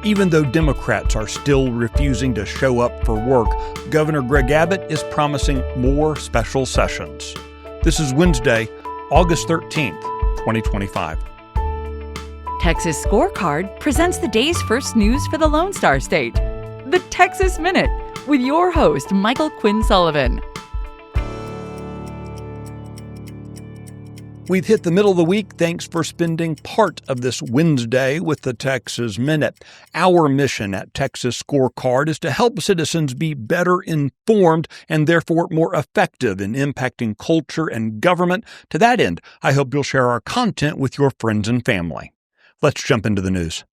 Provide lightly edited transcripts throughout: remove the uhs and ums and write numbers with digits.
Even though Democrats are still refusing to show up for work, Governor Greg Abbott is promising more special sessions. This is Wednesday, August 13th, 2025. Texas Scorecard presents the day's first news for the Lone Star State. The Texas Minute, with your host, Michael Quinn Sullivan. We've hit the middle of the week. Thanks for spending part of this Wednesday with the Texas Minute. Our mission at Texas Scorecard is to help citizens be better informed and therefore more effective in impacting culture and government. To that end, I hope you'll share our content with your friends and family. Let's jump into the news.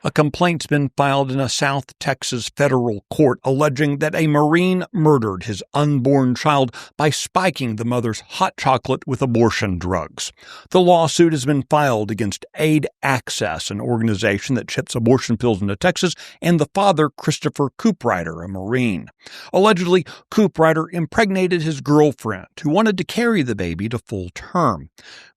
A complaint's been filed in a South Texas federal court alleging that a Marine murdered his unborn child by spiking the mother's hot chocolate with abortion drugs. The lawsuit has been filed against Aid Access, an organization that ships abortion pills into Texas, and the father, Christopher Cooprider, a Marine. Allegedly, Cooprider impregnated his girlfriend, who wanted to carry the baby to full term.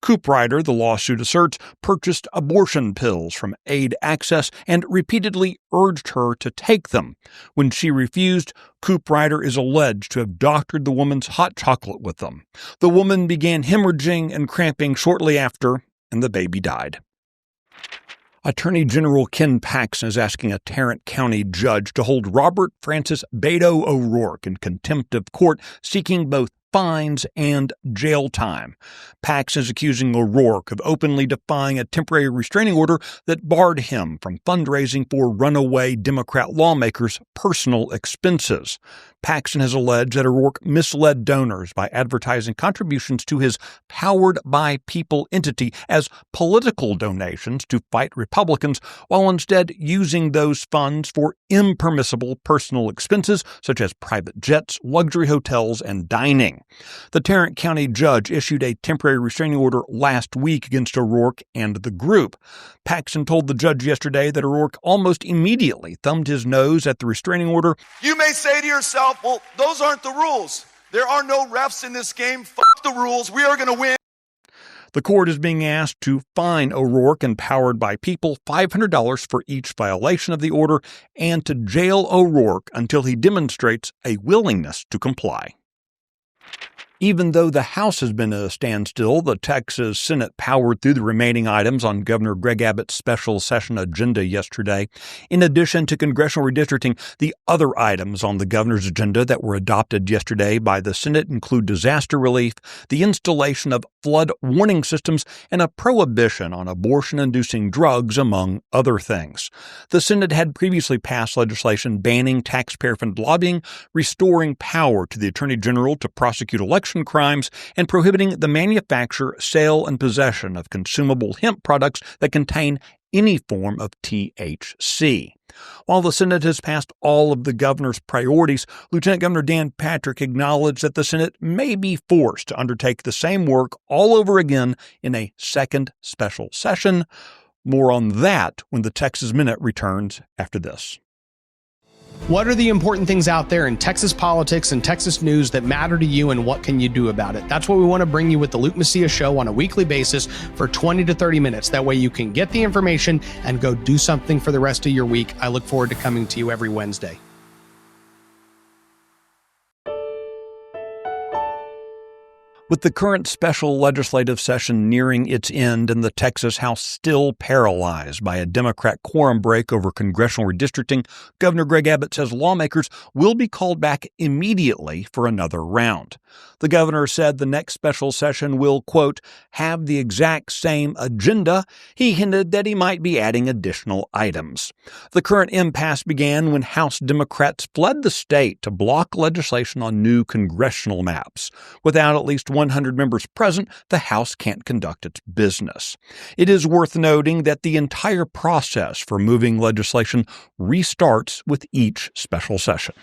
Cooprider, the lawsuit asserts, purchased abortion pills from Aid Access and repeatedly urged her to take them. When she refused, Cooprider is alleged to have doctored the woman's hot chocolate with them. The woman began hemorrhaging and cramping shortly after, and the baby died. Attorney General Ken Paxton is asking a Tarrant County judge to hold Robert Francis Beto O'Rourke in contempt of court, seeking both fines and jail time. Paxton is accusing O'Rourke of openly defying a temporary restraining order that barred him from fundraising for runaway Democrat lawmakers' personal expenses. Paxton has alleged that O'Rourke misled donors by advertising contributions to his Powered by People entity as political donations to fight Republicans, while instead using those funds for impermissible personal expenses such as private jets, luxury hotels, and dining. The Tarrant County judge issued a temporary restraining order last week against O'Rourke and the group. Paxton told the judge yesterday that O'Rourke almost immediately thumbed his nose at the restraining order. You may say to yourself, well, those aren't the rules. There are no refs in this game. Fuck the rules. We are going to win. The court is being asked to fine O'Rourke and Powered by People $500 for each violation of the order and to jail O'Rourke until he demonstrates a willingness to comply. Even though the House has been at a standstill, the Texas Senate powered through the remaining items on Governor Greg Abbott's special session agenda yesterday. In addition to congressional redistricting, the other items on the governor's agenda that were adopted yesterday by the Senate include disaster relief, the installation of flood warning systems, and a prohibition on abortion-inducing drugs, among other things. The Senate had previously passed legislation banning taxpayer-funded lobbying, restoring power to the Attorney General to prosecute election crimes, and prohibiting the manufacture, sale, and possession of consumable hemp products that contain any form of THC. While the Senate has passed all of the governor's priorities, Lieutenant Governor Dan Patrick acknowledged that the Senate may be forced to undertake the same work all over again in a second special session. More on that when the Texas Minute returns after this. What are the important things out there in Texas politics and Texas news that matter to you, and what can you do about it? That's what we want to bring you with the Luke Macias Show on a weekly basis for 20 to 30 minutes. That way you can get the information and go do something for the rest of your week. I look forward to coming to you every Wednesday. With the current special legislative session nearing its end and the Texas House still paralyzed by a Democrat quorum break over congressional redistricting, Governor Greg Abbott says lawmakers will be called back immediately for another round. The governor said the next special session will, quote, have the exact same agenda. He hinted that he might be adding additional items. The current impasse began when House Democrats fled the state to block legislation on new congressional maps. Without at least 100 members present, the House can't conduct its business. It is worth noting that the entire process for moving legislation restarts with each special session.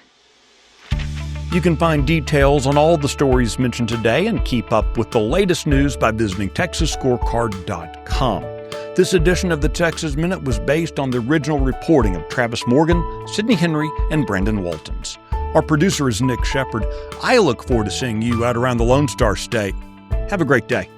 You can find details on all the stories mentioned today and keep up with the latest news by visiting TexasScorecard.com. This edition of the Texas Minute was based on the original reporting of Travis Morgan, Sidney Henry, and Brandon Waltons. Our producer is Nick Shepard. I look forward to seeing you out around the Lone Star State. Have a great day.